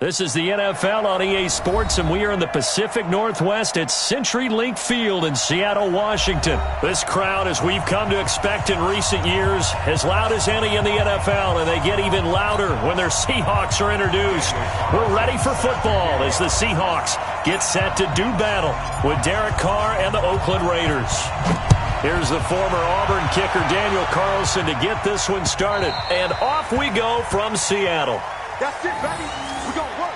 This is the NFL on EA Sports, and we are in the Pacific Northwest at CenturyLink Field in Seattle, Washington. This crowd, as we've come to expect in recent years, as loud as any in the NFL, and they get even louder when their Seahawks are introduced. We're ready for football as the Seahawks get set to do battle with Derek Carr and the Oakland Raiders. Here's the former Auburn kicker Daniel Carlson to get this one started. And off we go from Seattle. That's it, baby. We're going to work.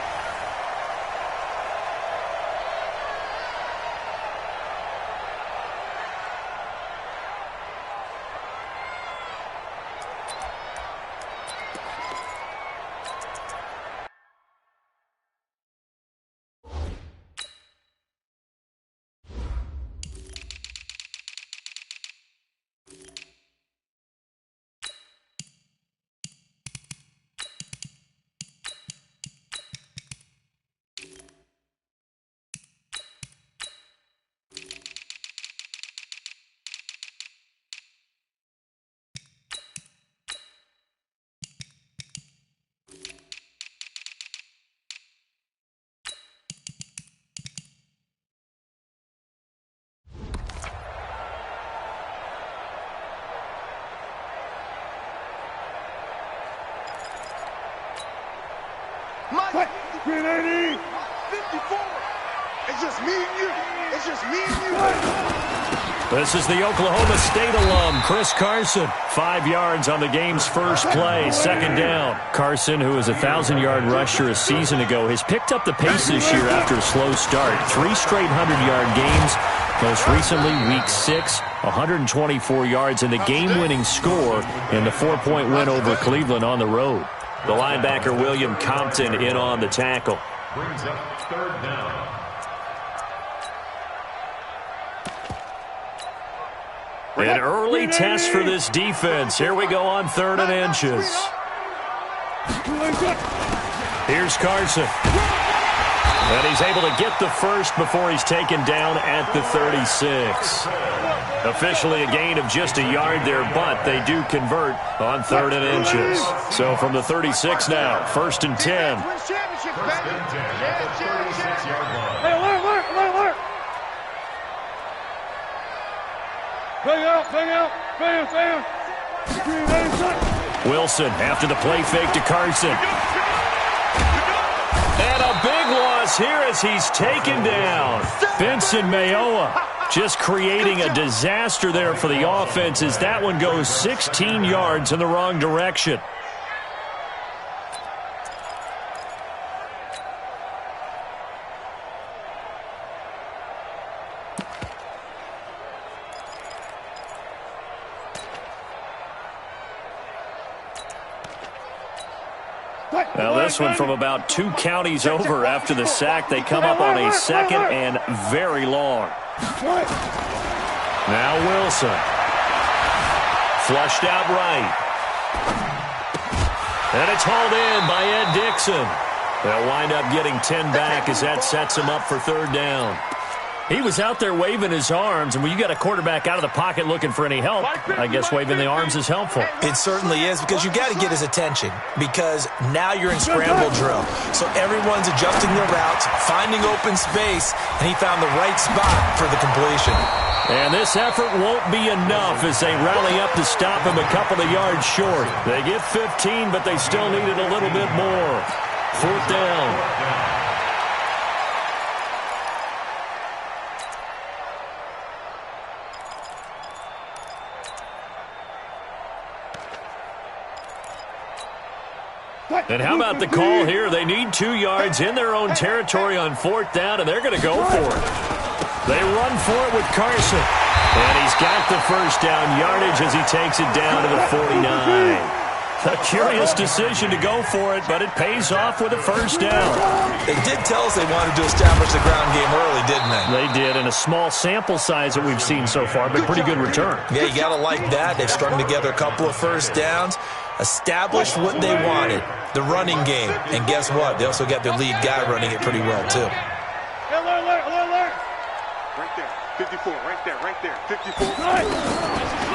Mike, 380, 54. It's just me and you. It's just me and you. This is the Oklahoma State alum, Chris Carson. 5 yards on the game's first play, second down. Carson, who was a 1,000-yard rusher a season ago, has picked up the pace this year after a slow start. 3 straight 100-yard games. Most recently, Week 6, 124 yards and the game-winning score in the 4-point win over Cleveland on the road. The linebacker, William Compton, in on the tackle. Brings up third down. An early test for this defense. Here we go on 3rd and inches. Here's Carson. And he's able to get the first before he's taken down at the 36. Officially a gain of just a yard there, but they do convert on 3rd and inches. So from the 36 now, 1st and 10. Wilson after the play fake to Carson. And a big loss here as he's taken down. Benson Mayowa just creating a disaster there for the offense as that one goes 16 yards in the wrong direction. Now this one from about 2 counties over after the sack. They come up on a 2nd and very long. Now Wilson. Flushed out right. And it's hauled in by Ed Dixon. They'll wind up getting 10 back as that sets him up for 3rd down. He was out there waving his arms, and when you got a quarterback out of the pocket looking for any help, I guess waving the arms is helpful. It certainly is, because you got to get his attention, because now you're in scramble drill. So everyone's adjusting their routes, finding open space, and he found the right spot for the completion. And this effort won't be enough as they rally up to stop him a couple of yards short. They get 15, but they still needed a little bit more. 4th down. And how about the call here? They need 2 yards in their own territory on 4th down, and they're going to go for it. They run for it with Carson. And he's got the first down yardage as he takes it down to the 49. A curious decision to go for it, but it pays off with a first down. They did tell us they wanted to establish the ground game early, didn't they? They did, in a small sample size that we've seen so far, but pretty good return. Yeah, you got to like that. They've strung together a couple of first downs, established what they wanted, the running game. And guess what? They also got their lead guy running it pretty well, too. Alert. Right there. 54, right there. 54.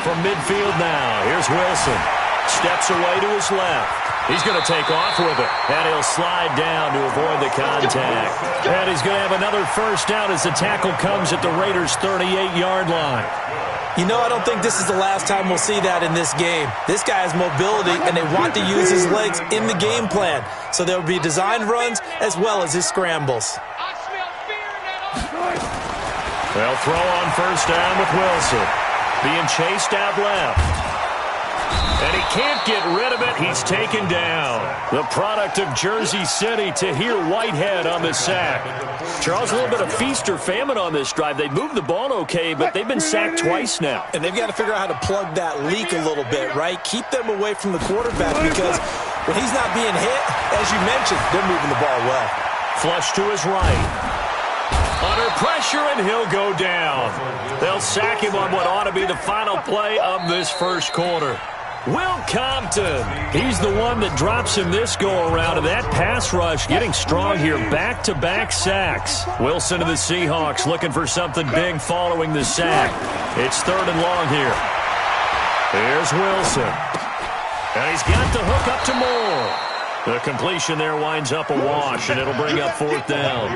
From midfield now, here's Wilson. Steps away to his left. He's going to take off with it, and he'll slide down to avoid the contact. And he's going to have another first down as the tackle comes at the Raiders' 38-yard line. You know, I don't think this is the last time we'll see that in this game. This guy has mobility, and they want to use his legs in the game plan. So there will be designed runs as well as his scrambles. They'll throw on first down with Wilson. Being chased out left. And he can't get rid of it. He's taken down. The product of Jersey City, Tahir Whitehead on the sack. Charles, a little bit of feast or famine on this drive. They moved the ball okay, but they've been sacked twice now. And they've got to figure out how to plug that leak a little bit, right? Keep them away from the quarterback because when he's not being hit, as you mentioned, they're moving the ball well. Flush to his right. Under pressure, and he'll go down. They'll sack him on what ought to be the final play of this first quarter. Will Compton, he's the one that drops him this go-around, and that pass rush getting strong here, back-to-back sacks. Wilson of the Seahawks looking for something big following the sack. It's 3rd and long here. Here's Wilson. And he's got the hook up to Moore. The completion there winds up a wash, and it'll bring up 4th down.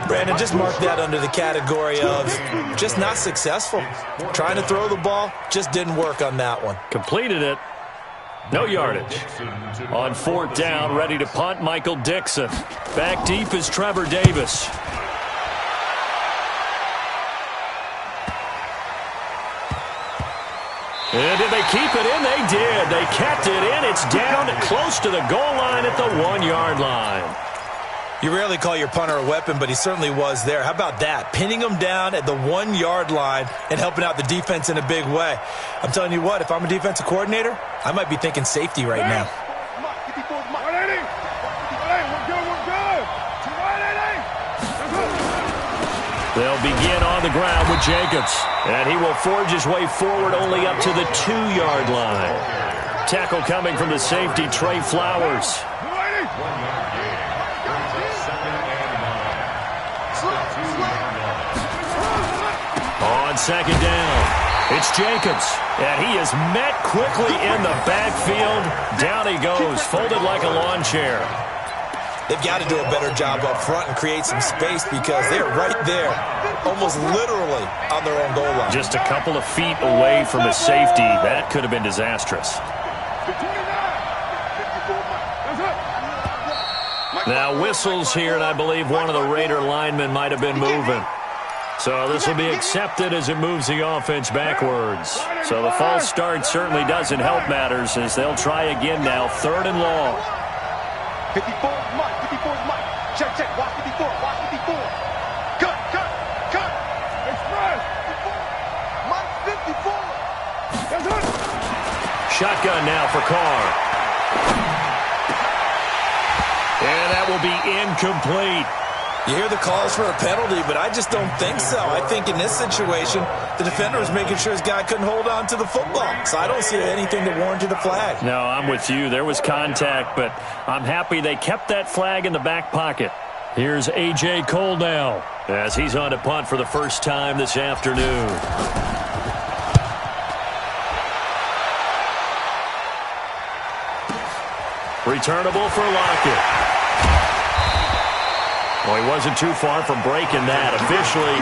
Brandon, just mark that under the category of just not successful. Trying to throw the ball, just didn't work on that one. Completed it. No yardage. On 4th down, ready to punt, Michael Dixon. Back deep is Trevor Davis. And did they keep it in? They did. They kept it in. It's down close to the goal line at the 1-yard line. You rarely call your punter a weapon, but he certainly was there. How about that? Pinning him down at the 1-yard line and helping out the defense in a big way. I'm telling you what, if I'm a defensive coordinator, I might be thinking safety right now. They'll begin on the ground with Jacobs. And he will forge his way forward only up to the 2-yard line. Tackle coming from the safety, Trey Flowers. On 2nd down, it's Jacobs. And he is met quickly in the backfield. Down he goes, folded like a lawn chair. They've got to do a better job up front and create some space because they're right there, almost literally on their own goal line. Just a couple of feet away from a safety. That could have been disastrous. Now whistles here, and I believe one of the Raider linemen might have been moving. So this will be accepted as it moves the offense backwards. So the false start certainly doesn't help matters as they'll try again now, 3rd and long. 54 is Mike. 54 is Mike. Check, check. Watch 54. Watch 54. Cut, cut, cut. Express. Mike 54. That's it. Shotgun now for Carr. And that will be incomplete. You hear the calls for a penalty, but I just don't think so. I think in this situation, the defender was making sure his guy couldn't hold on to the football. So I don't see anything that warranted a flag. No, I'm with you. There was contact, but I'm happy they kept that flag in the back pocket. Here's A.J. Cole now as he's on to punt for the first time this afternoon. Returnable for Lockett. Well, he wasn't too far from breaking that. Officially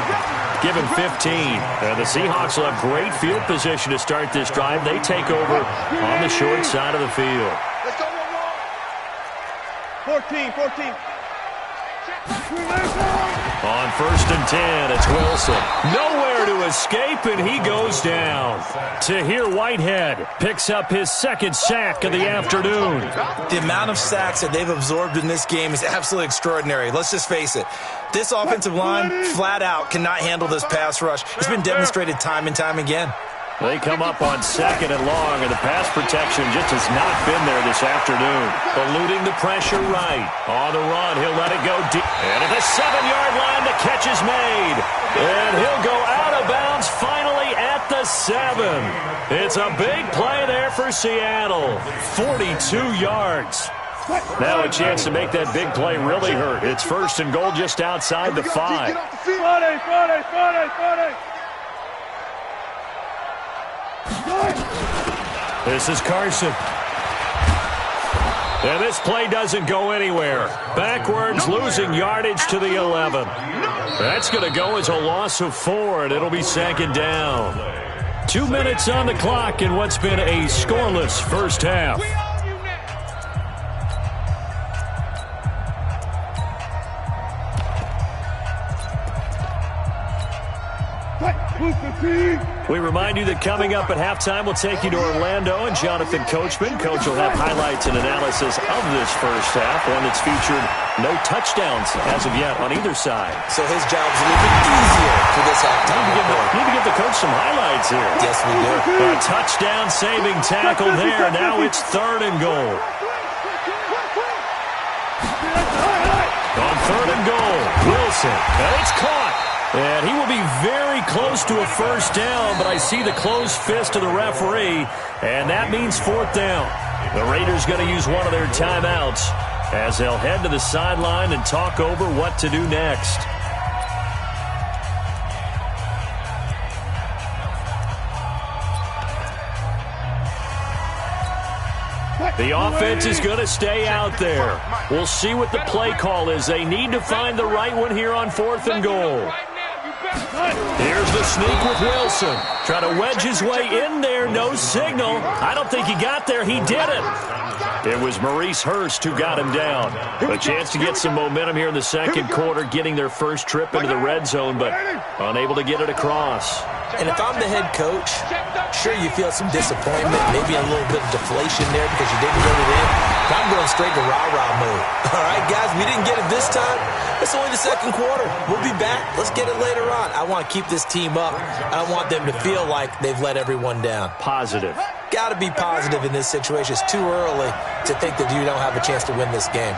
given 15. The Seahawks will have great field position to start this drive. They take over on the short side of the field. Let's go, 14, 14. On 1st and 10, it's Wilson. Nowhere to escape, and he goes down. Tahir Whitehead picks up his 2nd sack of the afternoon. The amount of sacks that they've absorbed in this game is absolutely extraordinary. Let's just face it. This offensive line, flat out, cannot handle this pass rush. It's been demonstrated time and time again. They come up on 2nd and long, and the pass protection just has not been there this afternoon. Eluding the pressure right. On the run, he'll let it go deep. And at the 7-yard line, the catch is made. And he'll go out of bounds finally at the 7. It's a big play there for Seattle. 42 yards. Now a chance to make that big play really hurt. It's 1st and goal just outside the 5. This is Carson. And this play doesn't go anywhere. Backwards, losing yardage to the 11. That's going to go as a loss of 4, and it'll be second down. 2 minutes on the clock in what's been a scoreless first half. We remind you that coming up at halftime, we'll take you to Orlando and Jonathan Coachman. Coach will have highlights and analysis of this first half, one that's featured no touchdowns as of yet on either side. So his job is a little bit easier for this halftime. Need to give the coach some highlights here. Yes, we do. A touchdown-saving tackle there. Now it's 3rd and goal. On 3rd and goal, Wilson. And it's caught. And he will be very close to a first down, but I see the closed fist of the referee, and that means 4th down. The Raiders going to use one of their timeouts as they'll head to the sideline and talk over what to do next. The offense is going to stay out there. We'll see what the play call is. They need to find the right one here on 4th and goal. Here's the sneak with Wilson. Try to wedge his way in there. No signal. I don't think he got there. He did it. It was Maurice Hurst who got him down. A chance to get some momentum here in the second quarter, getting their first trip into the red zone, but unable to get it across. And if I'm the head coach, sure you feel some disappointment, maybe a little bit of deflation there because you didn't get it in. But I'm going straight to rah-rah mode. All right, guys, we didn't get it this time. It's only the second quarter. We'll be back. Let's get it later on. I want to keep this team up. I want them to feel like they've let everyone down. Positive. Got to be positive in this situation. It's too early to think that you don't have a chance to win this game.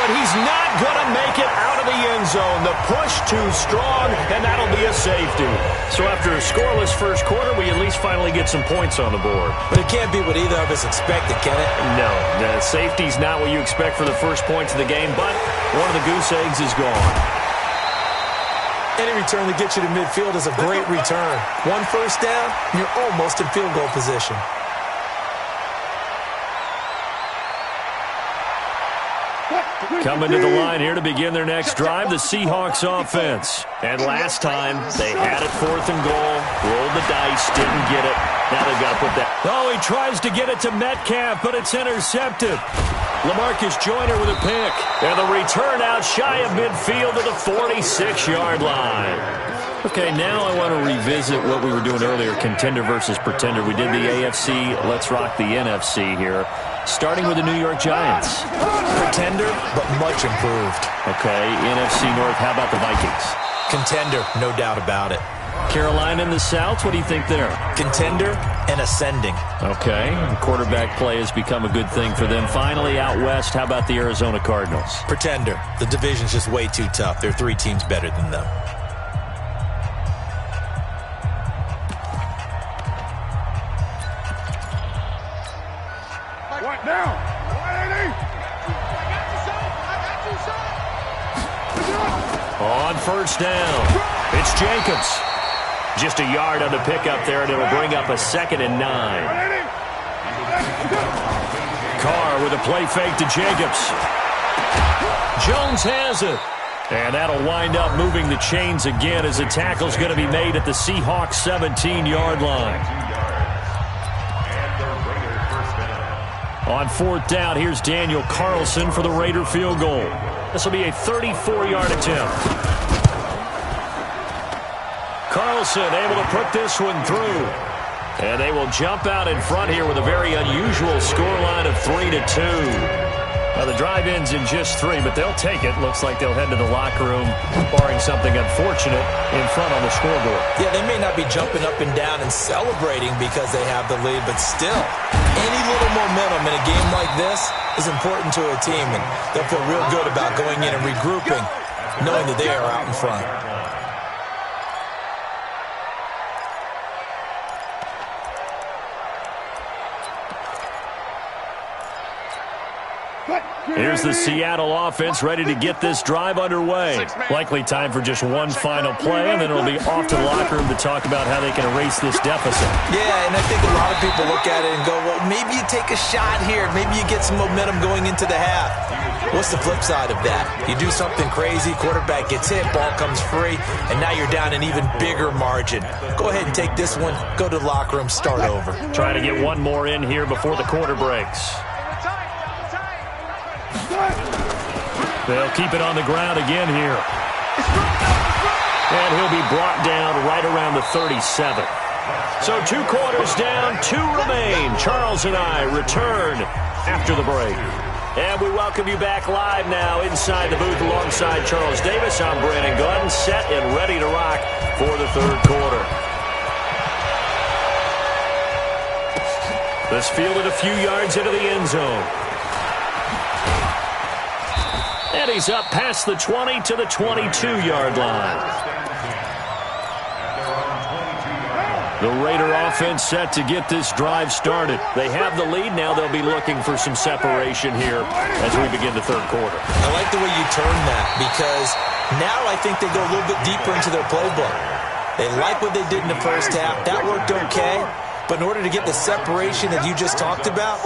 He's not going to make it out of the end zone. The push too strong, and that'll be a safety. So after a scoreless first quarter, we at least finally get some points on the board. But it can't be what either of us expected, can it? No, the safety's not what you expect for the first points of the game, but one of the goose eggs is gone. Any return that gets you to midfield is a great return. One first down, you're almost in field goal position. Coming to the line here to begin their next drive, the Seahawks offense. And last time, they had it 4th and goal, rolled the dice, didn't get it. Now they've got to put that. Oh, he tries to get it to Metcalf, but it's intercepted. LaMarcus Joyner with a pick. And the return out shy of midfield to the 46-yard line. Okay, now I want to revisit what we were doing earlier, contender versus pretender. We did the AFC, let's rock the NFC here. Starting with the New York Giants. Pretender, but much improved. Okay, NFC North, how about the Vikings? Contender, no doubt about it. Carolina in the South, what do you think there? Contender and ascending. Okay, quarterback play has become a good thing for them. Finally, out west, how about the Arizona Cardinals? Pretender. The division's just way too tough. There are 3 teams better than them. What now? 180. On first down, it's Jacobs. Just a yard on the pickup there, and it'll bring up a 2nd and 9. Carr with a play fake to Jacobs. Jones has it. And that'll wind up moving the chains again as the tackle's going to be made at the Seahawks 17-yard line. On 4th down, here's Daniel Carlson for the Raider field goal. This will be a 34-yard attempt. Carlson able to put this one through. And they will jump out in front here with a very unusual scoreline of 3-2. Now the drive ends in just 3, but they'll take it. Looks like they'll head to the locker room, barring something unfortunate, in front on the scoreboard. Yeah, they may not be jumping up and down and celebrating because they have the lead, but still, any little momentum in a game like this is important to a team, and they'll feel real good about going in and regrouping, knowing that they are out in front. Here's the Seattle offense ready to get this drive underway. Likely time for just one final play, and then it'll be off to the locker room to talk about how they can erase this deficit. Yeah, and I think a lot of people look at it and go, well, maybe you take a shot here. Maybe you get some momentum going into the half. What's the flip side of that? You do something crazy, quarterback gets hit, ball comes free, and now you're down an even bigger margin. Go ahead and take this one, go to the locker room, start over. Trying to get one more in here before the quarter breaks. They'll keep it on the ground again here. And he'll be brought down right around the 37. So 2 quarters down, 2 remain. Charles and I return after the break. And we welcome you back live now inside the booth alongside Charles Davis. I'm Brandon Glenn, set and ready to rock for the third quarter. This fielded a few yards into the end zone. And he's up past the 20 to the 22-yard line. The Raider offense set to get this drive started. They have the lead. Now they'll be looking for some separation here as we begin the third quarter. I like the way you turn that because now I think they go a little bit deeper into their playbook. They like what they did in the first half. That worked okay. But in order to get the separation that you just talked about,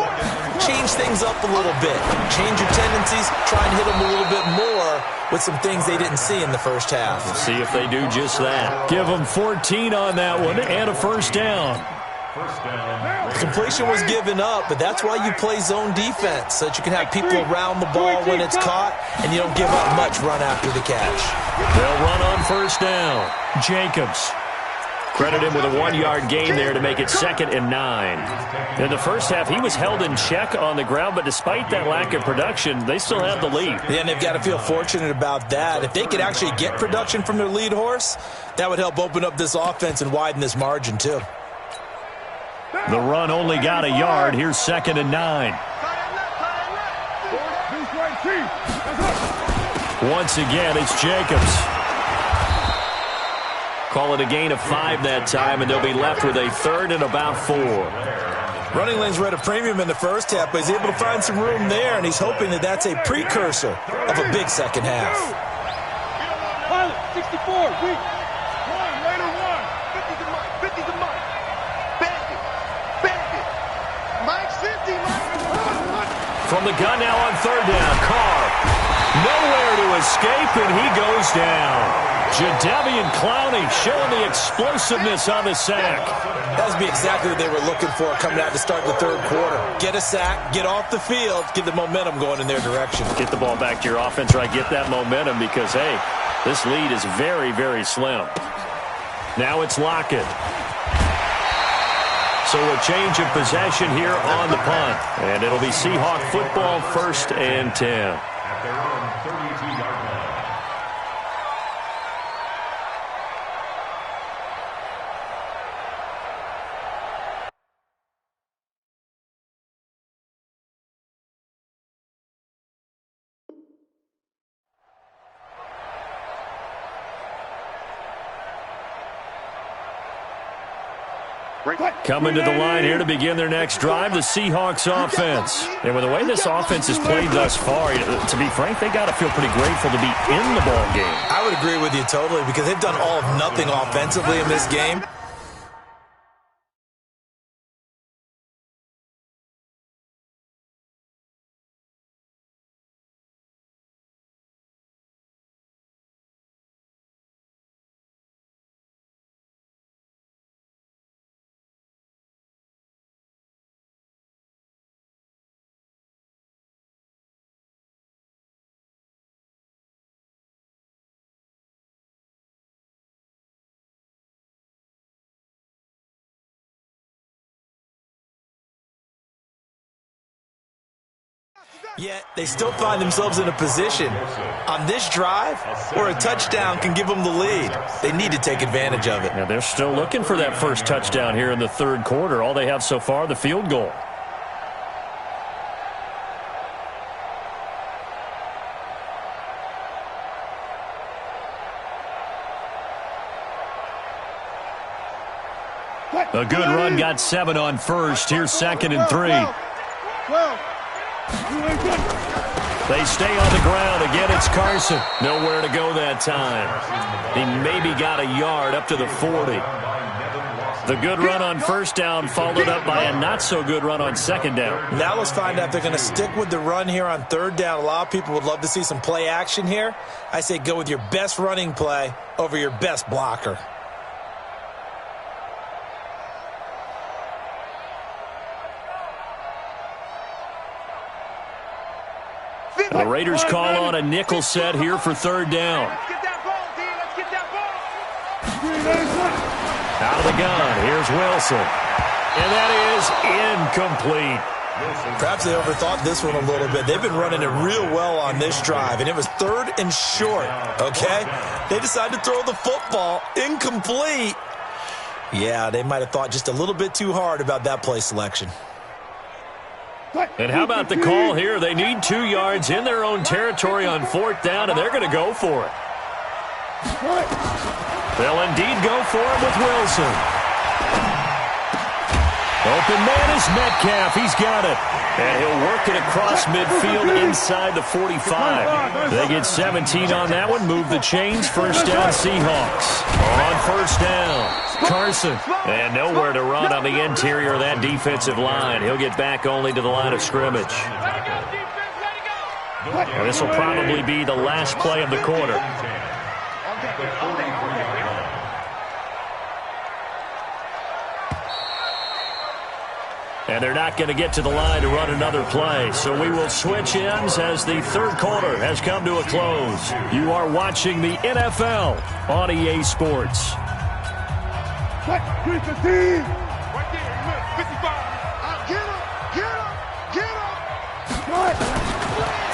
change things up a little bit. Change your tendencies. Try and hit them a little bit more with some things they didn't see in the first half. We'll see if they do just that. Give them 14 on that one and a first down. Completion was given up, but that's why you play zone defense, so that you can have people around the ball when it's caught, and you don't give up much run after the catch. They'll run on first down. Jacobs. Credit him with a 1-yard gain there to make it 2nd and 9. In the first half, he was held in check on the ground, but despite that lack of production, they still have the lead. Yeah, and they've got to feel fortunate about that. If they could actually get production from their lead horse, that would help open up this offense and widen this margin too. The run only got a yard. Here's 2nd and 9. Once again, it's Jacobs. Call it a gain of 5 that time, and they'll be left with a 3rd and about 4. Running lanes were at a premium in the first half, but he's able to find some room there, and he's hoping that that's a precursor of a big second half. Pilot, 64, weak. 1, Raider 1. 50 to Mike, 50 to Mike. Bandit, Bandit. Mike's 50, Mike. From the gun now on 3rd down, Carr. Nowhere to escape, and he goes down. Jadeveon Clowney showing the explosiveness on the sack. That would be exactly what they were looking for coming out to start the third quarter. Get a sack, get off the field, get the momentum going in their direction. Get the ball back to your offense, right? Get that momentum because, hey, this lead is very, very slim. Now it's Lockett. So a change of possession here on the punt. And it'll be Seahawk football, 1st and 10. At their own 32-yard line. Coming to the line here to begin their next drive, the Seahawks offense. And with the way this offense has played thus far, to be frank, they got to feel pretty grateful to be in the ball game. I would agree with you totally because they've done all of nothing offensively in this game. Yet they still find themselves in a position on this drive where a touchdown can give them the lead. They need to take advantage of it. Now they're still looking for that first touchdown here in the third quarter. All they have so far, the field goal. A good run, got 7 on first. Here's 2nd and 3. 12. They stay on the ground. Again, it's Carson. Nowhere to go that time. He maybe got a yard up to the 40. The good run on first down followed up by a not-so-good run on second down. Now let's find out if they're going to stick with the run here on third down. A lot of people would love to see some play action here. I say go with your best running play over your best blocker. The Raiders call on a nickel set here for third down. Let's get that ball, D. Let's get that ball. Out of the gun, here's Wilson. And that is incomplete. Perhaps they overthought this one a little bit. They've been running it real well on this drive, and it was third and short, okay? They decided to throw the football incomplete. Yeah, they might have thought just a little bit too hard about that play selection. And how about the call here? They need 2 yards in their own territory on fourth down, and they're going to go for it. They'll indeed go for it with Wilson. Open man is Metcalf. He's got it. And he'll work it across midfield inside the 45. They get 17 on that one. Move the chains. First down, Seahawks. On first down, Carson. And nowhere to run on the interior of that defensive line. He'll get back only to the line of scrimmage. And this will probably be the last play of the quarter. And they're not going to get to the line to run another play. So we will switch ends as the third quarter has come to a close. You are watching the NFL on EA Sports. Right there, 55. Get up.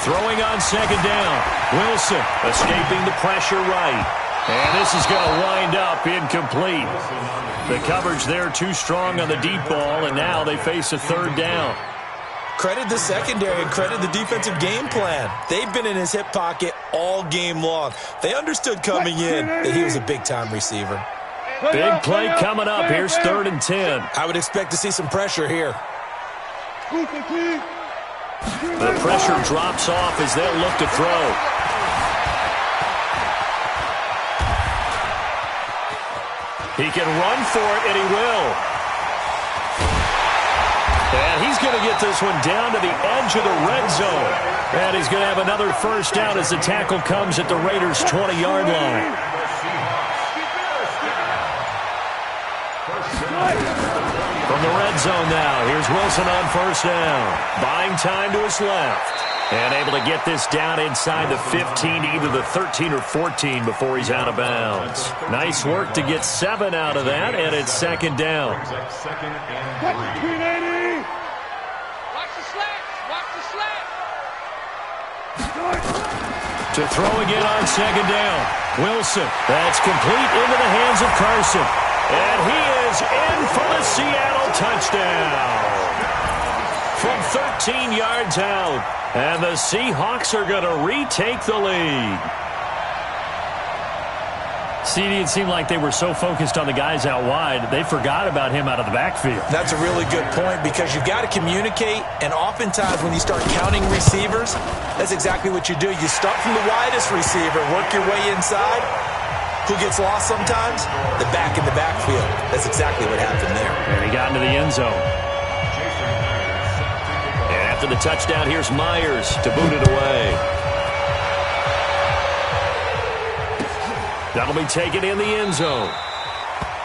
Throwing on second down. Wilson escaping the pressure right. And this is going to wind up incomplete. The coverage there too strong on the deep ball, and now they face a third down. Credit the secondary and credit the defensive game plan. They've been in his hip pocket all game long. They understood coming in that he was a big-time receiver. Big play coming up. Here's 3rd and 10. I would expect to see some pressure here. The pressure drops off as they'll look to throw. He can run for it, and he will. And he's going to get this one down to the edge of the red zone. And he's going to have another first down as the tackle comes at the Raiders' 20-yard line. From the red zone now, here's Wilson on first down. Buying time to his left. And able to get this down inside the 15, either the 13 or 14 before he's out of bounds. Nice work to get 7 out of that, and it's second down. Watch the slats. Watch the slats. To throw again on second down. Wilson, that's complete into the hands of Carson. And he is in for the Seattle touchdown. From 13 yards out. And the Seahawks are going to retake the lead. CD, it seemed like they were so focused on the guys out wide, they forgot about him out of the backfield. That's a really good point because you've got to communicate, and oftentimes when you start counting receivers, that's exactly what you do. You start from the widest receiver, work your way inside. Who gets lost sometimes? The back in the backfield. That's exactly what happened there. And he got into the end zone. After the touchdown, here's Myers to boot it away. That'll be taken in the end zone.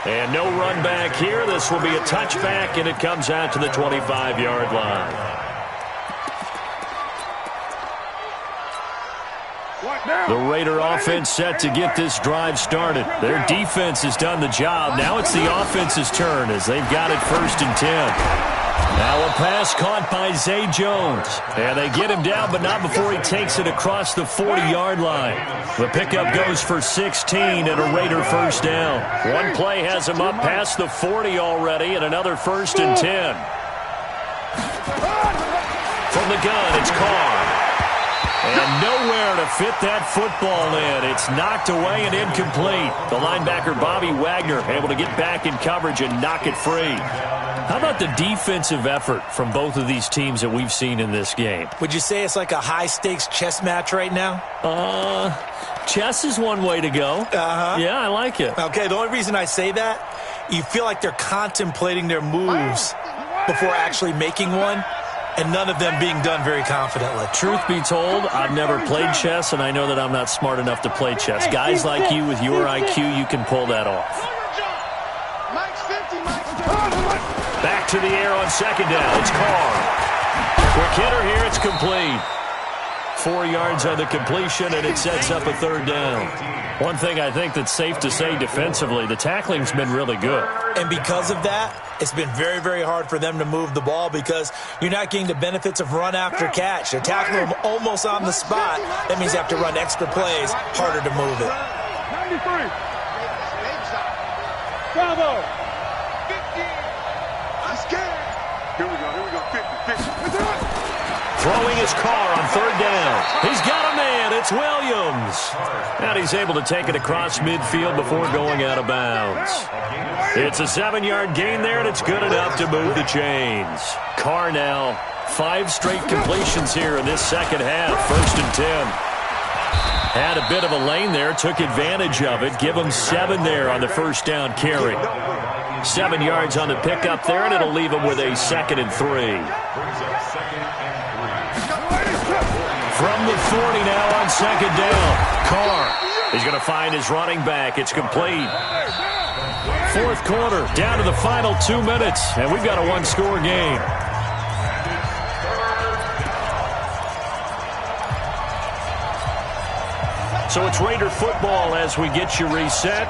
And no run back here. This will be a touchback, and it comes out to the 25-yard line. The Raider offense set to get this drive started. Their defense has done the job. Now it's the offense's turn as they've got it 1st and 10. Now a pass caught by Zay Jones. And they get him down, but not before he takes it across the 40-yard line. The pickup goes for 16 and a Raider first down. One play has him up past the 40 already, and another 1st and 10. From the gun, it's Carr. And nowhere to fit that football in. It's knocked away and incomplete. The linebacker, Bobby Wagner, able to get back in coverage and knock it free. How about the defensive effort from both of these teams that we've seen in this game? Would you say it's like a high-stakes chess match right now? Chess is one way to go. Uh-huh. Yeah, I like it. Okay, the only reason I say that, you feel like they're contemplating their moves before actually making one, and none of them being done very confidently. Truth be told, I've never played chess, and I know that I'm not smart enough to play chess. Guys like you with your IQ, you can pull that off. Back to the air on second down. It's Carr. Quick hitter here. It's complete. 4 yards on the completion, and it sets up a third down. One thing I think that's safe to say defensively, the tackling's been really good. And because of that, it's been very, very hard for them to move the ball because you're not getting the benefits of run after catch. They're tackling them almost on the spot. That means you have to run extra plays, harder to move it. 93. Bravo. 50. I'm scared. Here we go. 50. Throwing his Carr on third down. He's got a man. It's Williams. And he's able to take it across midfield before going out of bounds. It's a 7-yard gain there, and it's good enough to move the chains. Carr now 5 straight completions here in this second half. 1st and 10. Had a bit of a lane there, took advantage of it. Give him 7 there on the first down carry. 7 yards on the pickup there, and it'll leave him with a 2nd and 3. From the 40 now on second down. Carr is going to find his running back. It's complete. 4th quarter, down to the final 2 minutes, and we've got a 1-score game. So it's Raider football as we get you reset.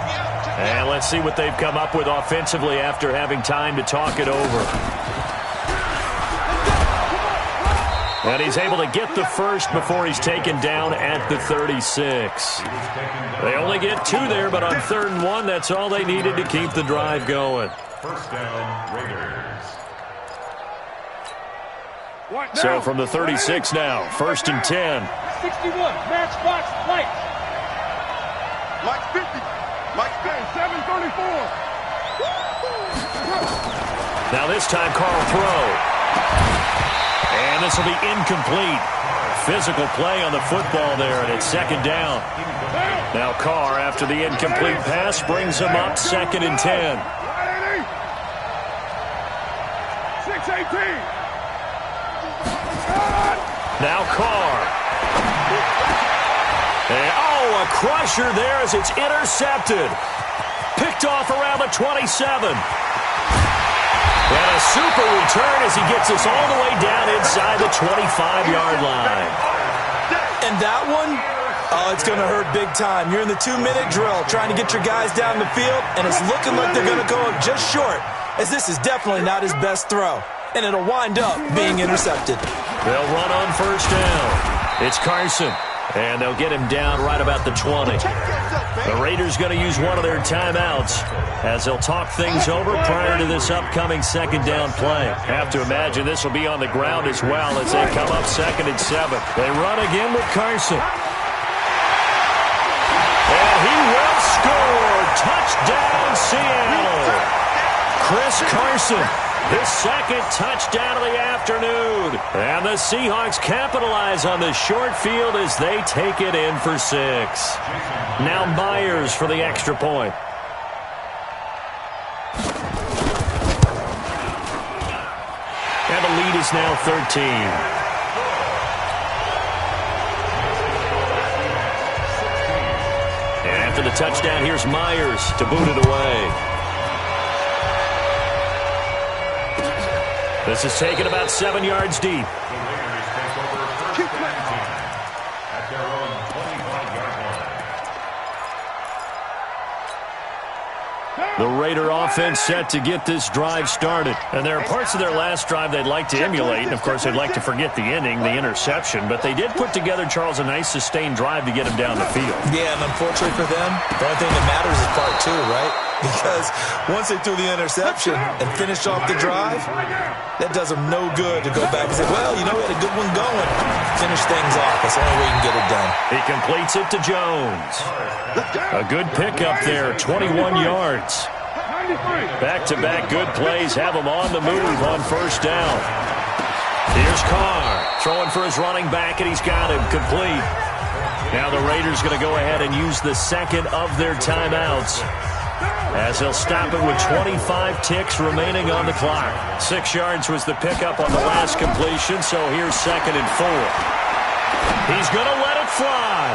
And let's see what they've come up with offensively after having time to talk it over. And he's able to get the first before he's taken down at the 36. They only get 2 there, but on 3rd and 1, that's all they needed to keep the drive going. First down, Raiders. So from the 36 now, 1st and 10. 61, matchbox, light. Mike 50, Mike 734. Now this time, Carl throw. And this will be incomplete. Physical play on the football there, and it's 2nd down. Now Carr, after the incomplete pass, brings him up 2nd and 10. 618. Now Carr. And, a crusher there as it's intercepted. Picked off around the 27. And a super return as he gets us all the way down inside the 25-yard line. And that one, it's going to hurt big time. You're in the 2-minute drill trying to get your guys down the field, and it's looking like they're going to go up just short, as this is definitely not his best throw. And it'll wind up being intercepted. They'll run on 1st down. It's Carson. And they'll get him down right about the 20. The Raiders going to use one of their timeouts as they'll talk things over prior to this upcoming 2nd down play. Have to imagine this will be on the ground as well as they come up 2nd and 7. They run again with Carson. And he will score. Touchdown, Seattle. Chris Carson. His 2nd touchdown of the afternoon. And the Seahawks capitalize on this short field as they take it in for 6. Now Myers for the extra point. And the lead is now 13. And after the touchdown, here's Myers to boot it away. This is taken about 7 yards deep. The Raider offense set to get this drive started. And there are parts of their last drive they'd like to emulate, and, of course, they'd like to forget the ending, the interception. But they did put together, Charles, a nice sustained drive to get him down the field. Yeah, and unfortunately for them, the only thing that matters is part two, right? Because once they threw the interception and finished off the drive, that does them no good to go back and say, well, you know, we had a good one going. Finish things off. That's the only way you can get it done. He completes it to Jones. A good pickup there, 21 yards. Back-to-back good plays have him on the move on first down. Here's Carr throwing for his running back, and he's got him complete. Now the Raiders going to go ahead and use the second of their timeouts, as they'll stop it with 25 ticks remaining on the clock. 6 yards was the pickup on the last completion, so here's 2nd and 4. He's going to let it fly.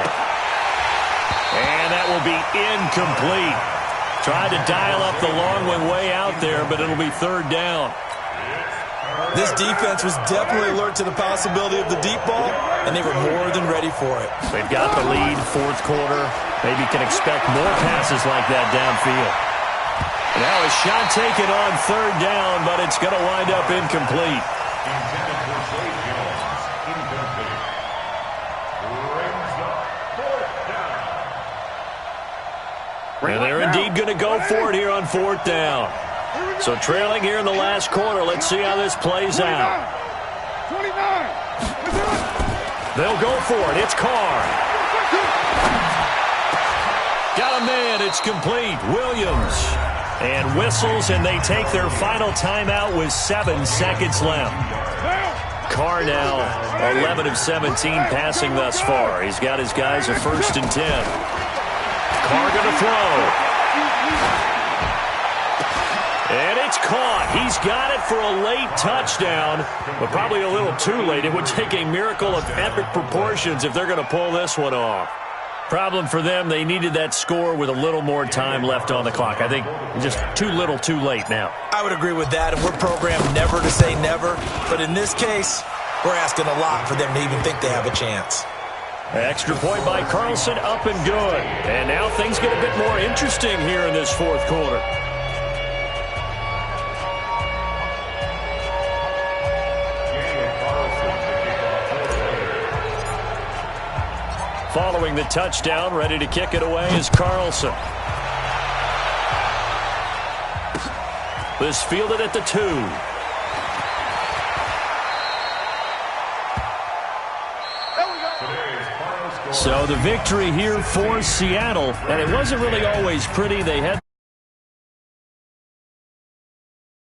And that will be incomplete. Tried to dial up the long one way out there, but it'll be 3rd down. This defense was definitely alert to the possibility of the deep ball, and they were more than ready for it. They've got the lead, 4th quarter. Maybe can expect more passes like that downfield. Now a shot taken on 3rd down, but it's going to wind up incomplete. And they're indeed going to go for it here on 4th down. So trailing here in the last quarter. Let's see how this plays out. 29. They'll go for it. It's Carr. Got a man. It's complete. Williams. And whistles, and they take their final timeout with 7 seconds left. Carr now 11 of 17 passing thus far. He's got his guys a 1st and 10. Carr going to throw. And it's caught. He's got it for a late touchdown, but probably a little too late. It would take a miracle of epic proportions if they're going to pull this one off. Problem for them, they needed that score with a little more time left on the clock. I think just too little too late now. I would agree with that, and we're programmed never to say never. But in this case, we're asking a lot for them to even think they have a chance. Extra point by Carlson, up and good. And now things get a bit more interesting here in this 4th quarter. Following the touchdown, ready to kick it away is Carlson. This fielded at the 2. So the victory here for Seattle, and it wasn't really always pretty. They had